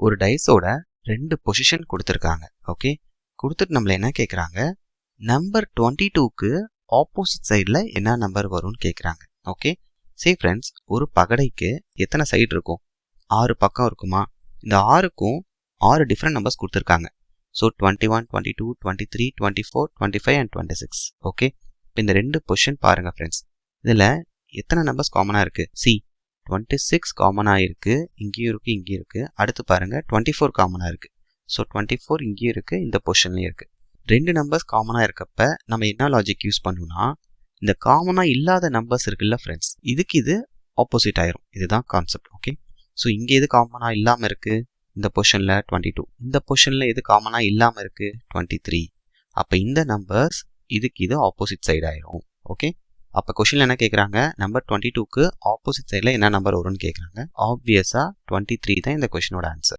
ஒரு டைஸோட 2 பொசிஷன் கொடுத்துருக்காங்க. ஓகே, கொடுத்துட்டு நம்மள என்ன கேட்குறாங்க, நம்பர் 22க்கு ஆப்போசிட் சைடில் என்ன நம்பர் வரும்னு கேட்குறாங்க. ஓகே, சரி ஃப்ரெண்ட்ஸ், ஒரு பகடைக்கு எத்தனை சைடு இருக்கும்? 6 பக்கம் இருக்குமா? இந்த 6க்கும் 6 டிஃப்ரெண்ட் நம்பர்ஸ் கொடுத்துருக்காங்க. So 21, 22, 23, 24, 25 and 26. ஓகே, இப்போ இந்த 2 பொசிஷன் பாருங்கள் ஃப்ரெண்ட்ஸ். இதில் எத்தனை நம்பர்ஸ் காமனாக இருக்குது? சி 26 காமனாக இருக்குது, இங்கேயும் இருக்குது, இங்கேயும் இருக்குது. அடுத்து பாருங்கள் 24 காமனாக இருக்குது. ஸோ 24 இங்கேயும் இருக்குது, இந்த பொசிஷன்லேயும் இருக்குது. 2 நம்பர்ஸ் காமனாக இருக்கப்ப நம்ம என்ன லாஜிக் யூஸ் பண்ணணும்னா, இந்த காமனாக இல்லாத நம்பர்ஸ் இருக்குல்ல ஃப்ரெண்ட்ஸ், இதுக்கு இது ஆப்போசிட் ஆயிரும். இதுதான் கான்செப்ட். ஓகே, ஸோ இங்கே எது காமனாக இல்லாமல் இருக்குது? இந்த பொசிஷனில் 22. இந்த பொசிஷனில் எது காமனாக இல்லாமல் இருக்குது? 23. அப்போ இந்த நம்பர்ஸ் இதுக்கு இது ஆப்போசிட் சைடு ஆயிரும். ஓகே, அப்போ கொஷினில் என்ன கேட்குறாங்க, நம்பர் 22க்கு ஆப்போசிட் சைடில் என்ன நம்பர் வரும்னு கேட்குறாங்க. ஆப்வியஸாக 23 தான் இந்த கொஷினோட ஆன்சர்.